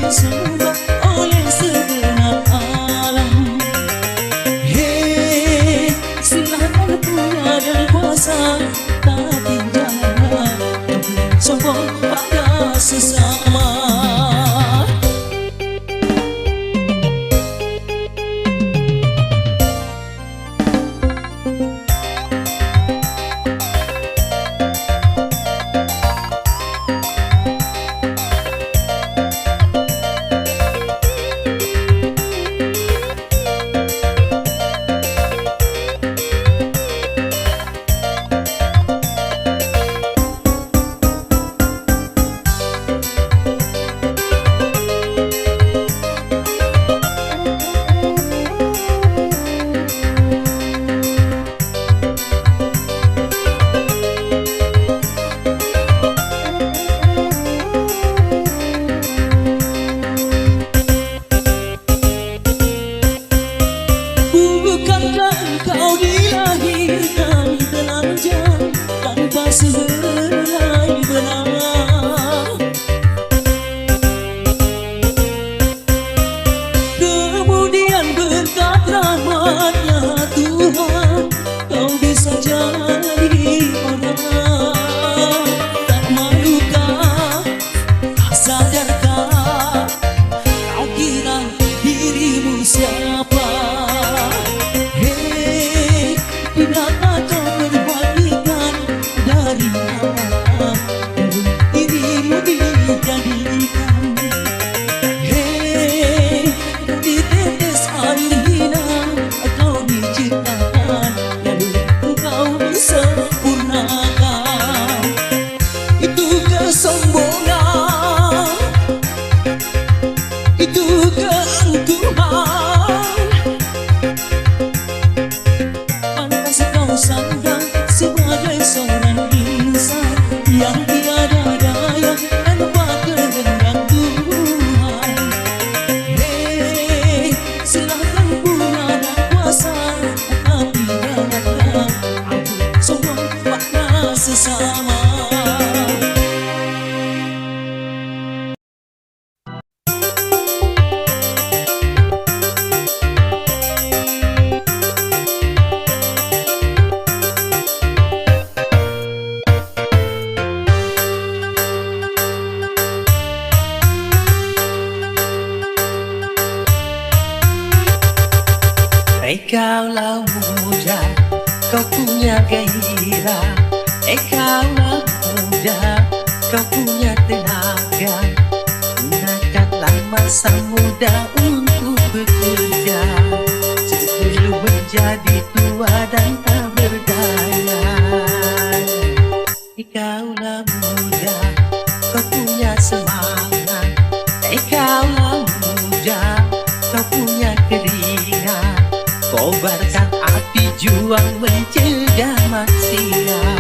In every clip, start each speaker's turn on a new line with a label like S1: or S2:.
S1: disembah oleh segenap alam. Hei, silakan punya dan kuasa, tapi jangan sombong pada sesama. Bukankah engkau dilahirkan telanjang tanpa sehelai benang? Kemudian berkat rahmatnya Tuhan, kau bisa jadi orang. Tak malukah, tak sadarkah, kau kira dirimu siapa? Tidakkah kau berbandingkan dari apa dirimu dijadikan? Hei, di tetes air hina kau diciptakan, lalu engkau disempurnakan. Itu kesombongan, itu keangkuhan. Sandang sebagai seorang insan yang tiada daya tanpa kehendak Tuhan. Hei, silakan punya dan kuasa, tapi janganlah sombong pada sesama.
S2: Kaulah muda, kau punya gairah. Kaulah muda, kau punya tenaga. Gunakanlah masa muda untuk bekerja sebelum menjadi tua dan tak berdaya. Kaulah muda, kau punya semangat. Kaulah muda, kau punya keringat. Kobarkan api juang mencegah maksiat.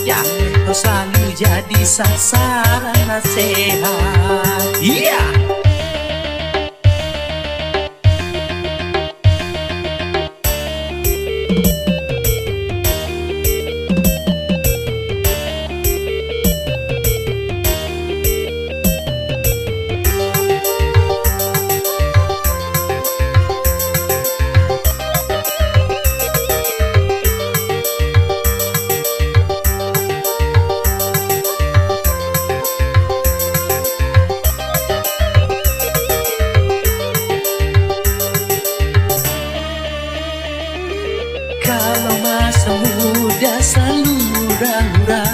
S2: Jangan kau selalu jadi sasaran nasihat. Yeah! Kalau masa muda selalu murah-murah,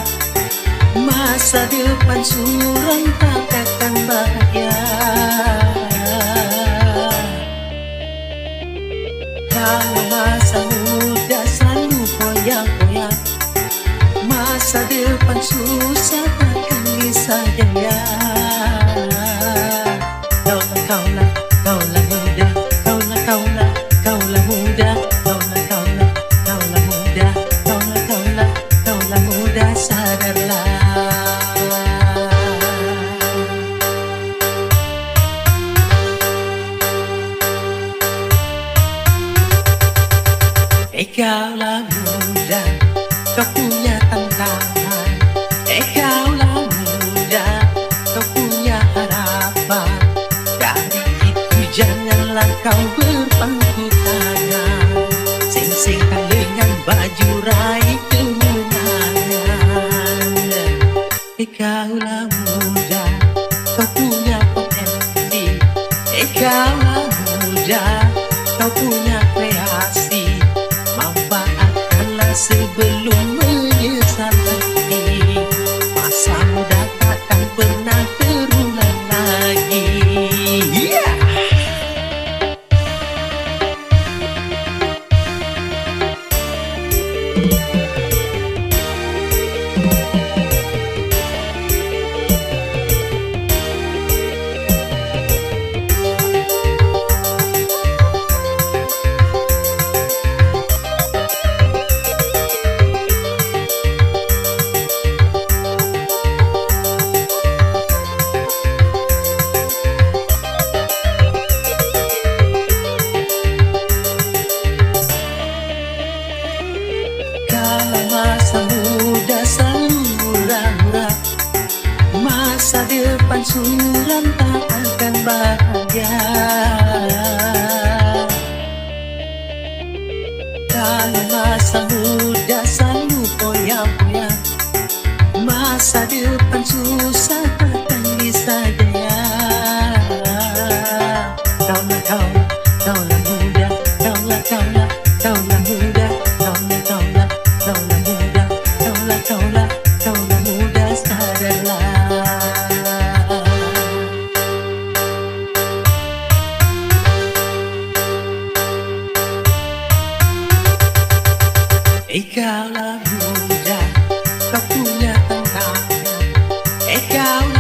S2: masa depan suram tak akan bahagia. Kalau masa muda selalu goyang-goyang, masa depan susah takkan bisa jaya. Kaulah muda, kaulah muda, kaulah muda, sadarlah. Kaulah muda, kau punya tantangan. Kaulah muda, kau punya harapan. kaulah muda, kau punya potensi. Kaulah muda, kau punya kreasi. Manfaatkanlah sebelum menyesal nanti. Masa muda takkan pernah terulang lagi. Yeah! Kalau masa muda selalu murah-murah, masa depan suram tak akan bahagia. Kalau masa muda selalu poya-poya, masa depan susah takkan bisa jaya. Kaulah kaulah, kaulah muda, kaulah kaulah, kaulah muda, kaulah kaulah, kaulah muda, kaulah kaulah, kaulah muda, sadarlah. Kaulah muda, kau punya tantangan. Kaulah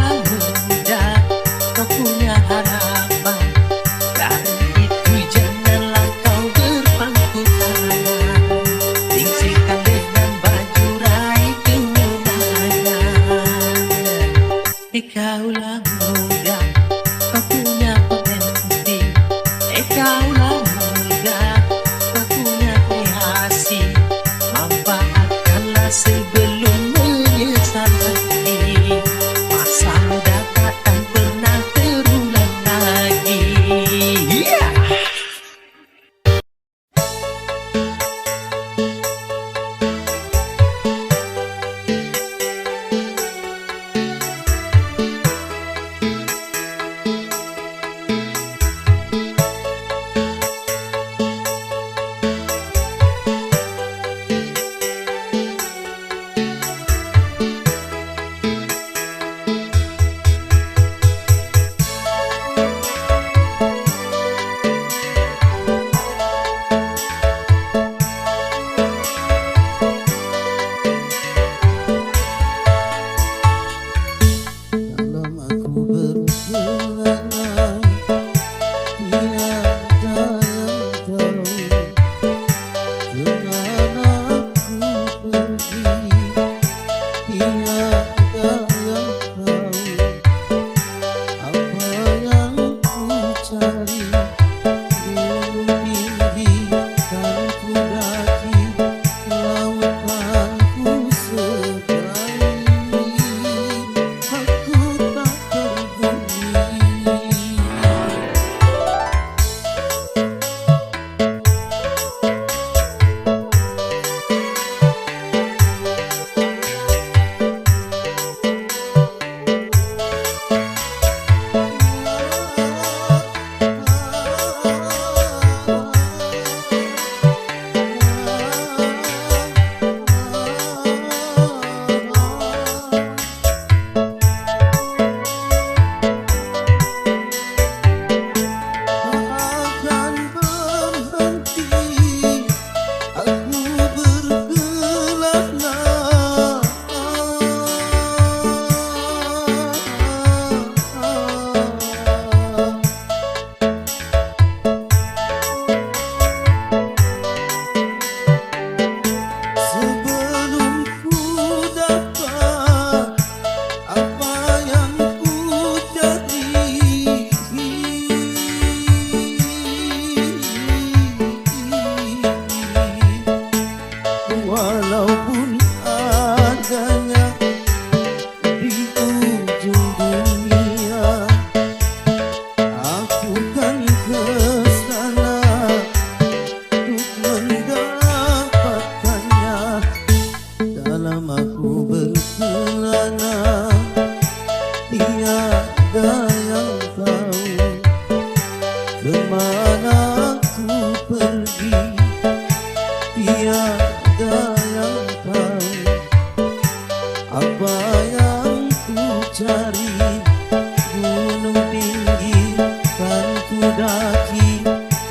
S2: tinggi kan ku daki,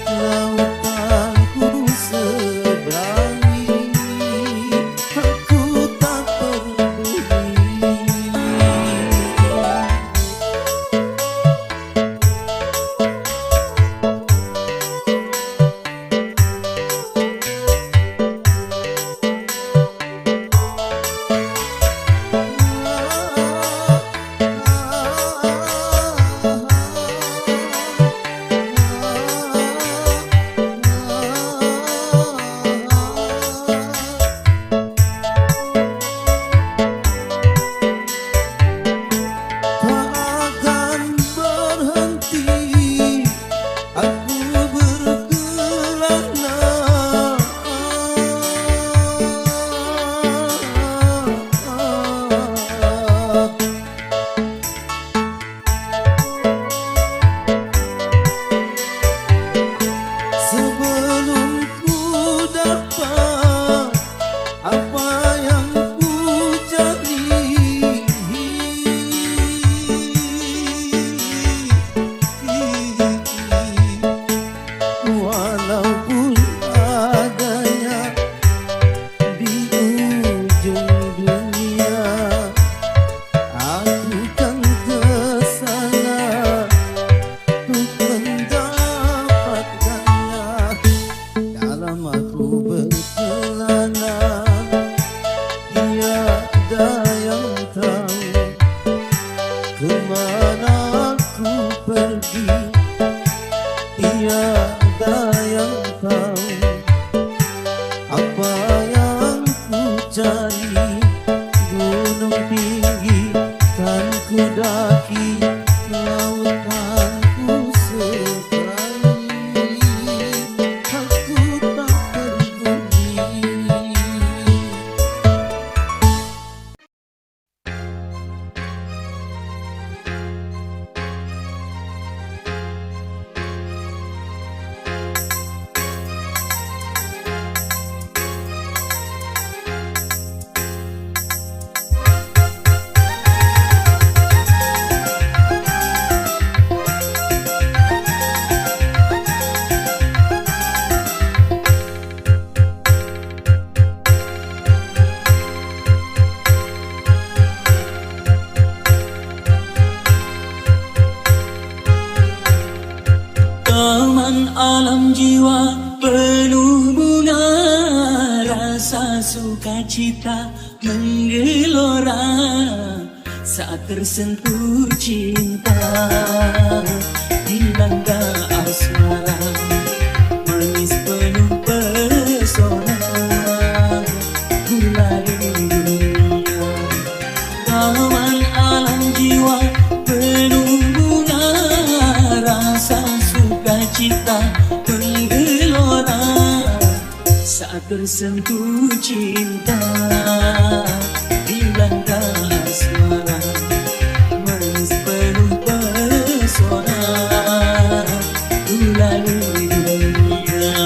S2: lautan ku seberangi, aku tak peduli. Walaupun adanya di ujung dunia, aku kan kesana untuk mendapatkannya. Dalam aku berkelana, tiada yang tahu kemana aku pergi. Tiada yang tahu apa yang ku cari. Gunung tinggi kan ku daki, lautan ku seberangi, aku tak peduli.
S1: Taman alam jiwa penuh bunga, rasa sukacita menggelora saat tersentuh cinta. Dilanda asmara, manis penuh pesona, gulali dunia. Taman alam jiwa penuh bunga, rasa sukacita menggelora saat tersentuh cinta. Dilanda asmara, manis penuh pesona, gulali dunia.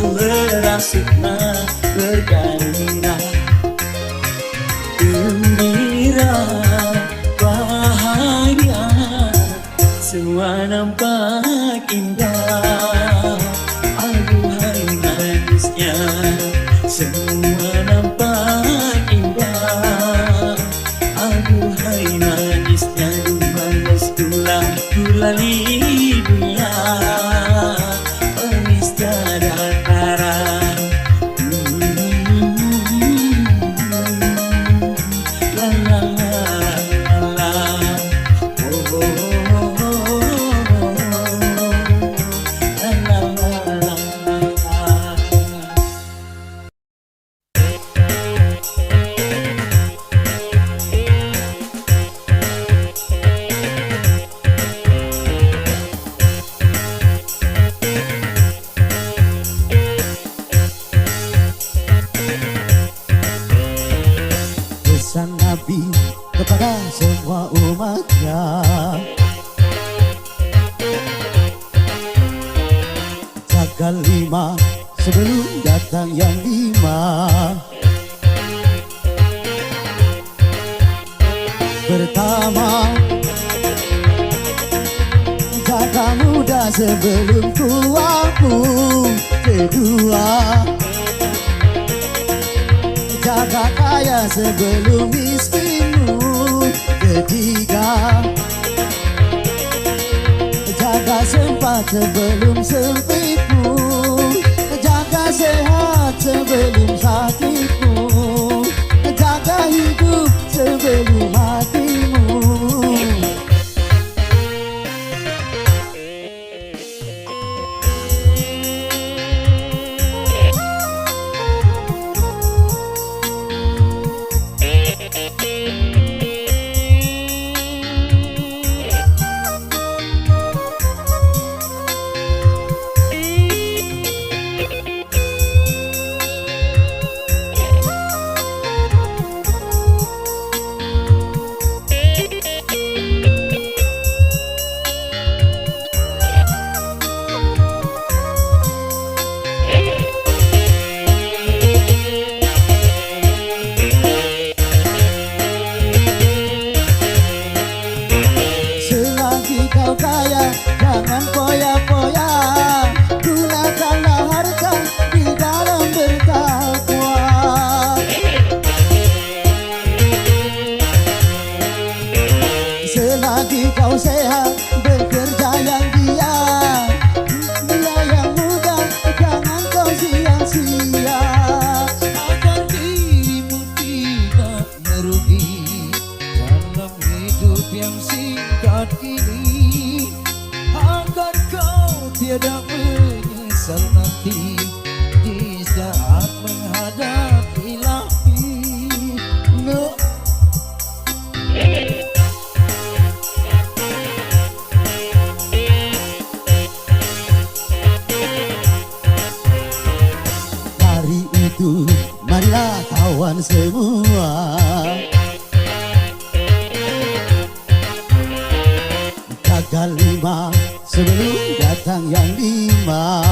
S1: merasukna bergairah, gembira, bahagia, semua nampak indah. Aduhai manisnya, semua nampak indah. Aduhai manisnya, manis tulah gulali dunia, manis tiada tara. La la la la la, oh oh oh oh, la la la la la.
S3: Pesan Nabi kepada semua umatnya, jaga lima sebelum datang yang lima. Pertama, jaga muda sebelum tuamu. Kedua, jaga kaya sebelum miskinmu. Ketiga, jaga sempat sebelum sempitmu. Jaga sehat sebelum sakitmu. Jaga hidup sebelum matimu. Selagi kau kaya, jangan foya-foya. Gunakanlah harta di dalam bertakwa. Selagi kau sehat, bekerja yang giat. Dia yang muda, jangan kau sia-sia. Agar dirimu tidak merugi dalam hidup yang singkat ini, agar kau tiada menyesal nanti di saat menghadap Ilahi. No. Hari itu marilah kawan semua, jaga lima sebelum datang yang lima.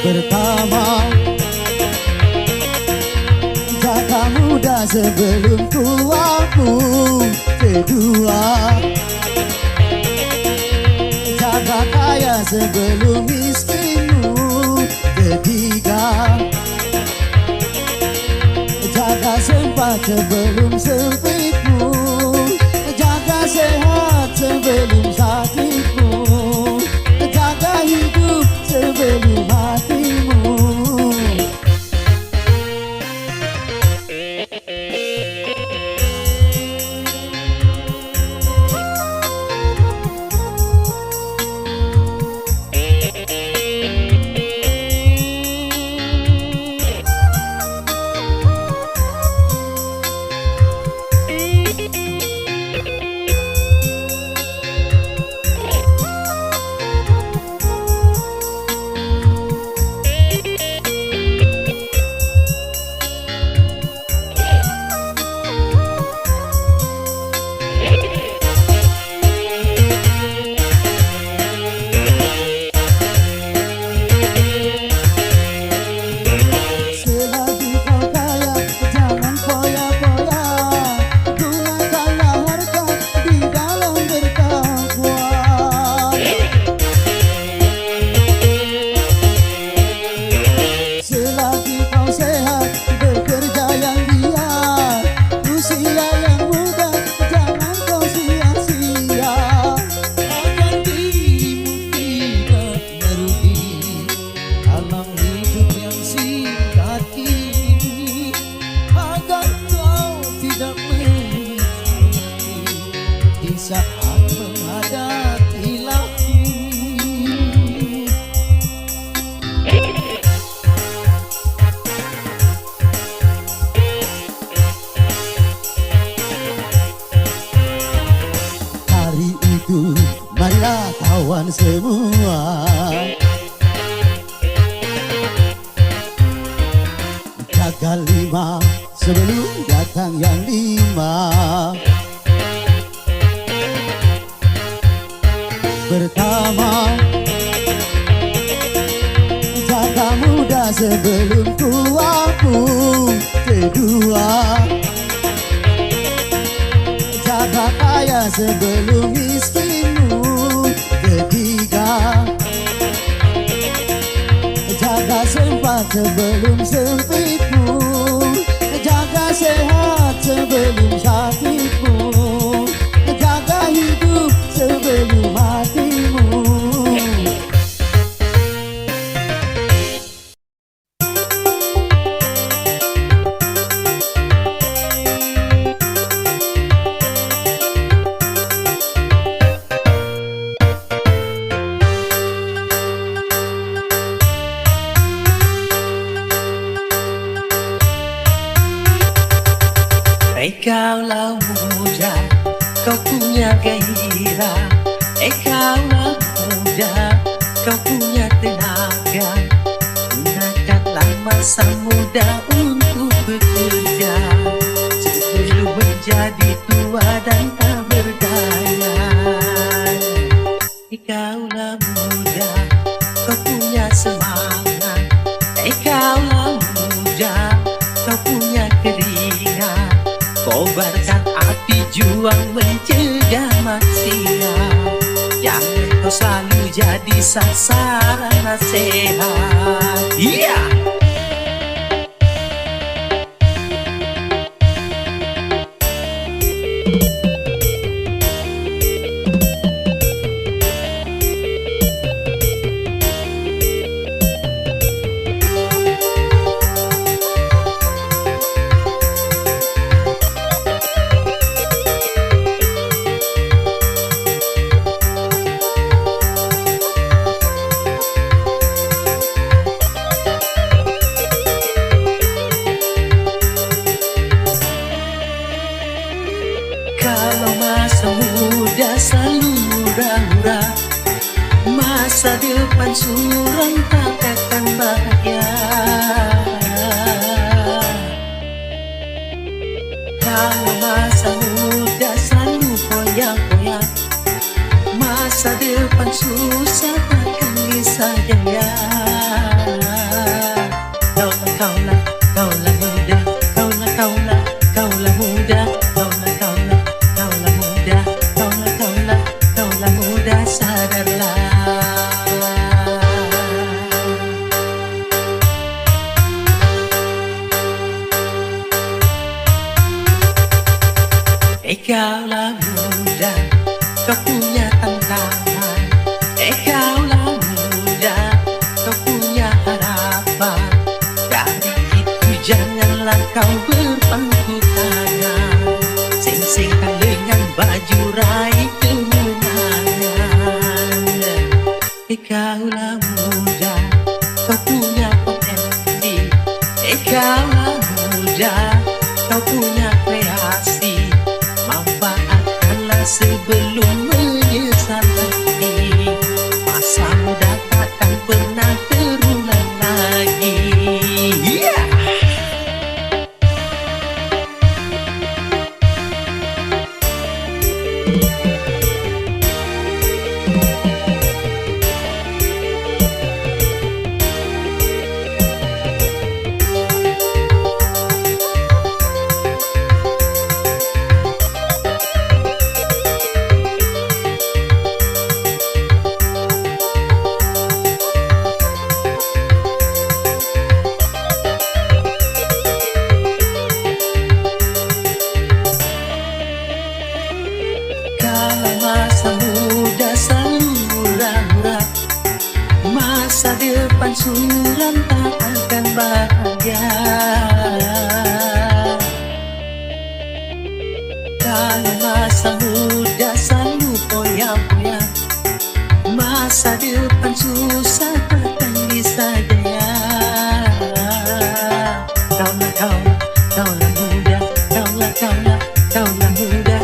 S3: Pertama, jaga muda sebelum tuamu. Kedua, jaga kaya sebelum miskinmu. Ketiga, jaga sempat sebelum sempitmu. Jaga sehat sebelum sakitmu. Jaga hidup sebelum matimu. semua. Jaga lima sebelum datang yang lima. Pertama, jaga muda sebelum tuamu. Kedua, jaga kaya sebelum miskinmu. Ketiga, jaga sempat sebelum sempitmu. Jaga sehat sebelum sakitmu. Jaga hidup sebelum matimu.
S2: Kaulah muda, kau punya gairah. Kaulah muda, kau punya tenaga. Gunakanlah masa muda untuk bekerja sebelum menjadi tua dan tak berdaya. Kaulah muda, kau punya semangat. Kaulah muda, kau punya keringat. Kobarkan api juang mencegah maksiat. Jangan kau selalu jadi sasaran nasihat. Yeah! Kalau masa muda selalu hura-hura, masa depan suram tak akan bahagia. Kalau masa muda selalu goyang-goyang, masa depan susah takkan bisa jaya. Kaulah, kaulah muda, kaulah muda. Sadarlah. Kaulah muda, kau punya tantangan. Kaulah muda, kau punya harapan. Dari itu janganlah kau berpangku tangan. Sing-singkan dengan baju raih kemenangan. Kaulah muda, kau punya potensi. Kaulah muda, kau punya kreasi. Manfaatkanlah sebelum menyesal nanti. Masa muda takkan pernah terulang lagi. Yeah! Masa muda selalu hura-hura, masa depan suram tak akan bahagia. Kalau masa muda selalu goyang-goyang, masa depan susah takkan bisa jaya. Kaulah muda, kaulah muda, kaulah muda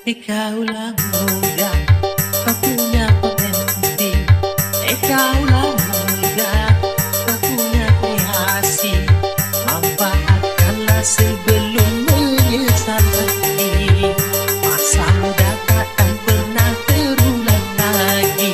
S2: Kaulah muda, kau punya potensi. Kaulah muda, kau punya kreasi. Manfaatkanlah sebelum menyesal nanti. Masa muda takkan pernah terulang lagi.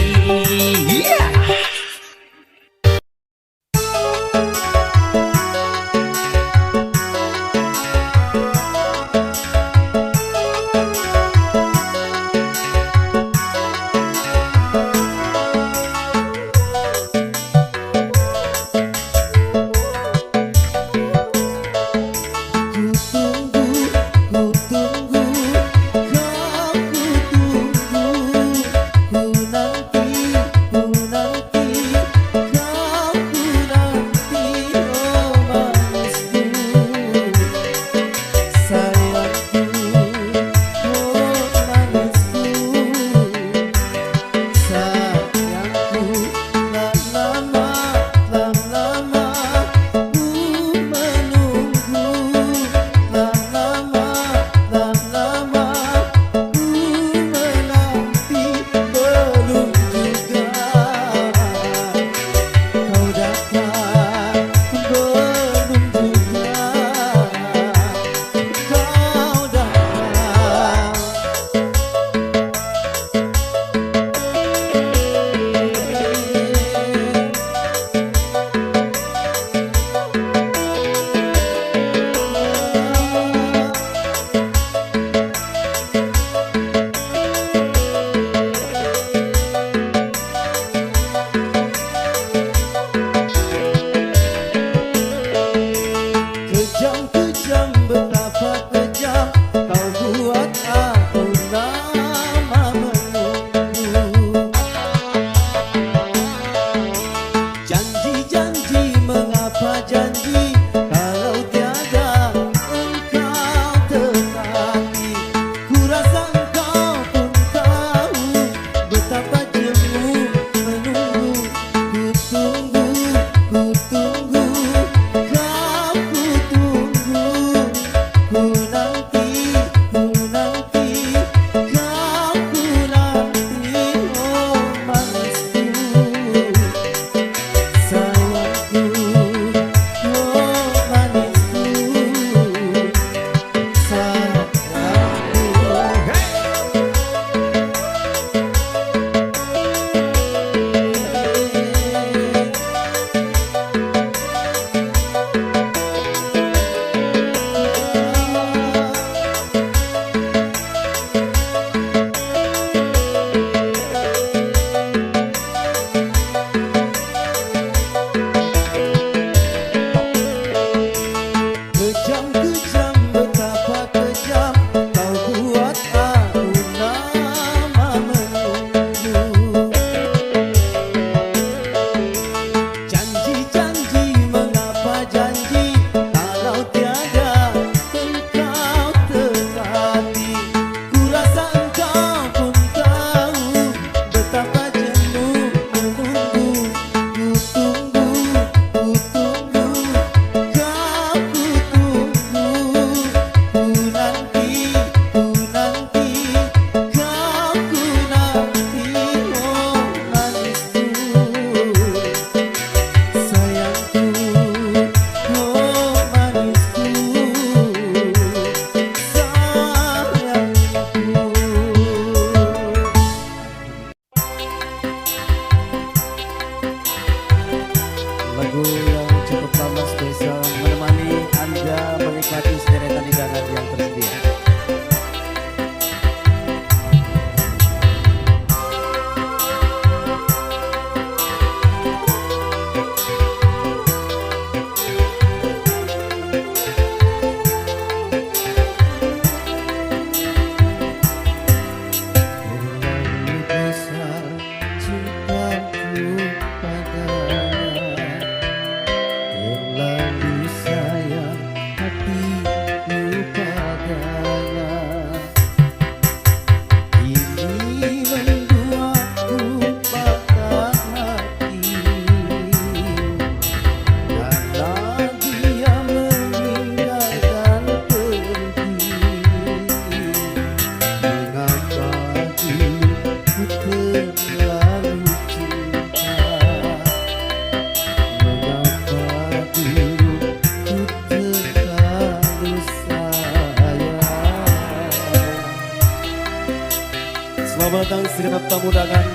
S3: Selamat datang segenap tamu undangan.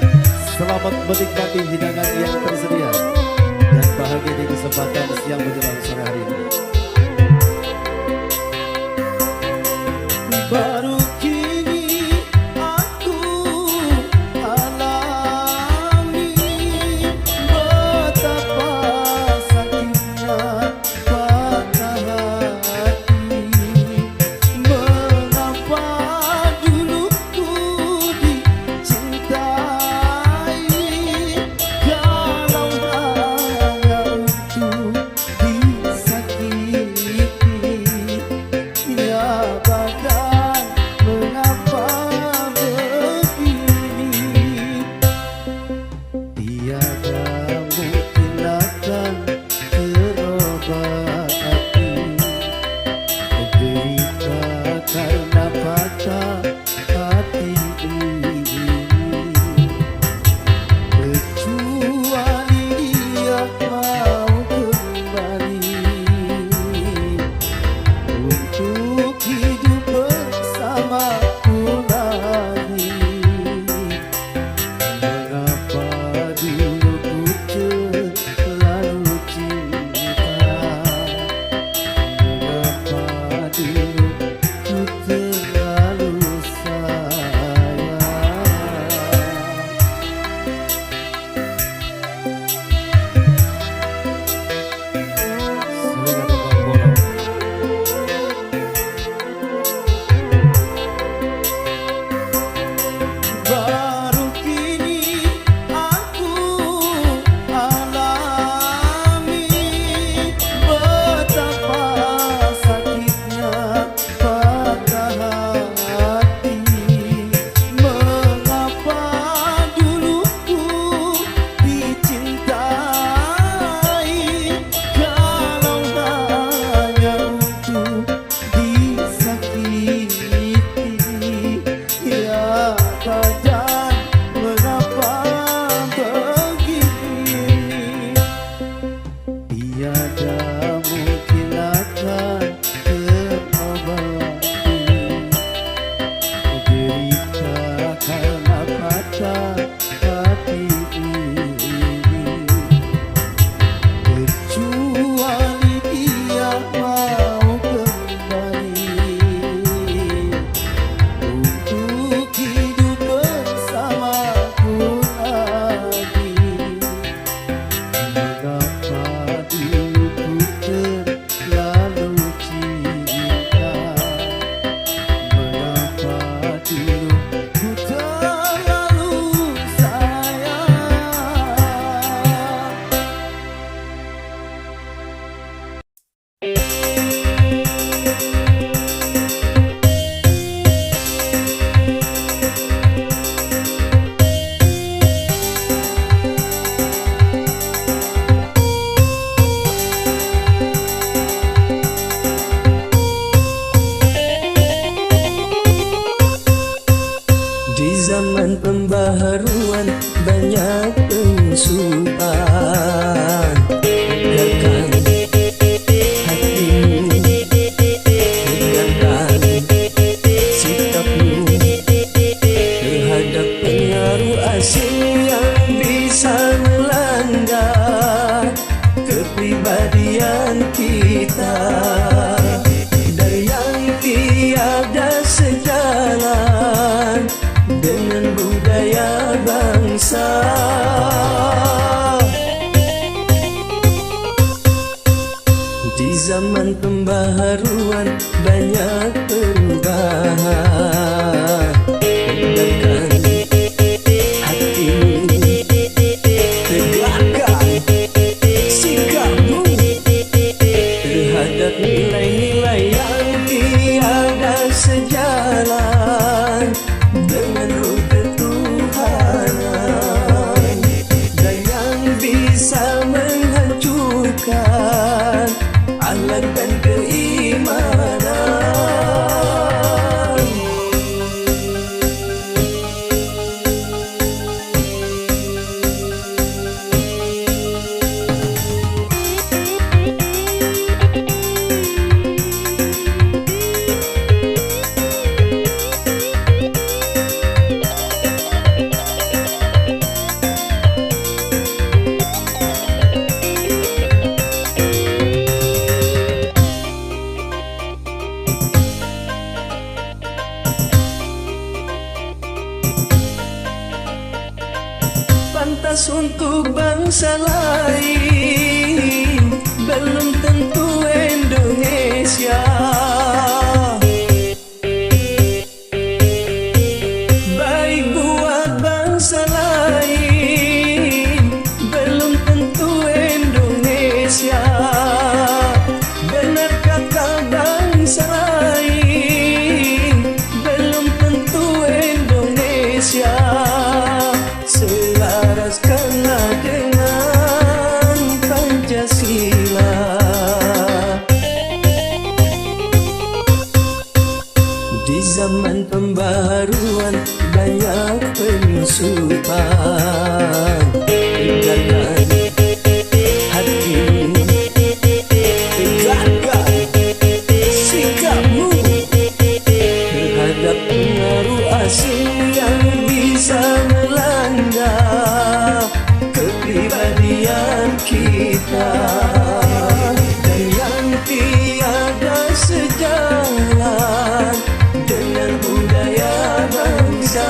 S3: Selamat menikmati hidangan yang tersedia dan bahagia di kesempatan siang menjelang sore hari ini. Baru kini aku alami betapa sakitnya patah hati. Mengapa dulu ku dicintai kalau hanya untuk disakiti. Ya badan mengapa begini, tiada mungkin akan terobati derita karena patah hati ini. Kecuali dia mau kembali untuk hidup bersamaku lagi. Mengapa dulu ku terlalu cinta, mengapa dulu ku terlalu sayang. Selingan tembang bola. Baru kini aku alami betapa sakitnya patah hati. Mengapa dulu ku dicintai kalau hanya untuk disakiti. Ya badan mengapa begini, tiada mungkin akan terobati derita karena patah hati ini. Kecuali dia mau kembali untuk hidup bersamaku lagi. Mengapa dulu ku terlalu cinta, mengapa dulu ku terlalu sayang.
S2: Di zaman pembaharuan banyak pensuhan, tegakkan hatimu, tegakkan sikapmu terhadap pengaruh asing yang bisa melanda kepribadian kita. Dari yang tiada sejalan dengan budaya bangsa. Di zaman pembaharuan banyak perubahan, tegakkan hatimu, tegakkan sikapmu terhadap nilai-nilai yang tiada sejalan dengan ruh ketuhanan dan yang bisa menghancurkan akhlak dan keimanan.
S1: Pantas untuk bangsa lain, belum tentu Indonesia. Baik buat bangsa lain, belum tentu Indonesia. Benar kata bangsa lain, belum tentu Indonesia. Selaraskanlah dengan Pancasila. Di zaman pembaharuan banyak penyusupan, tegakkan hatimu, tegakkan sikapmu terhadap pengaruh asing yang bisa melanda kepribadian kita, dan yang tiada sejalan dengan budaya bangsa.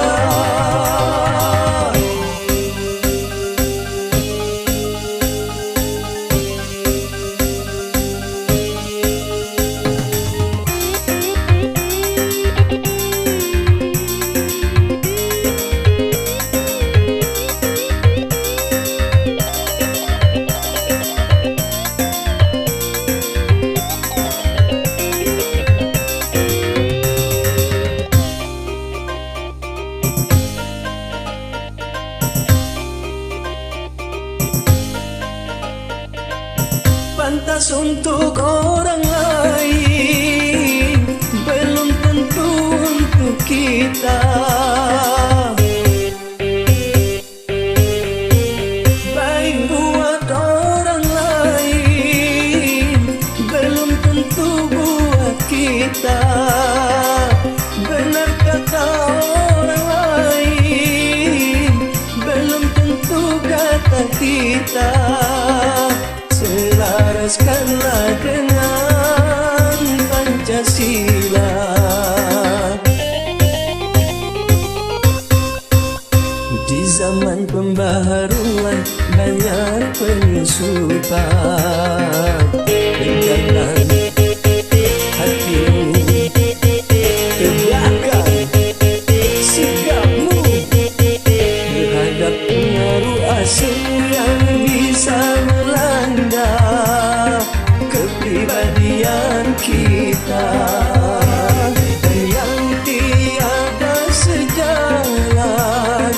S1: Pantas untuk orang lain, belum tentu untuk kita. Baik buat orang lain, belum tentu buat kita. Benar kata orang lain, belum tentu kata kita. Selaraskanlah dengan Pancasila. Di zaman pembaharuan banyak penyusupan, tegakkan hatimu, tegakkan sikapmu terhadap pengaruh asing yang bisa melanda kepribadian kita, dan yang tiada sejalan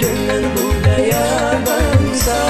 S1: dengan budaya bangsa.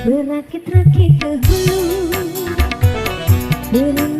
S4: berakit-rakit ke hulu,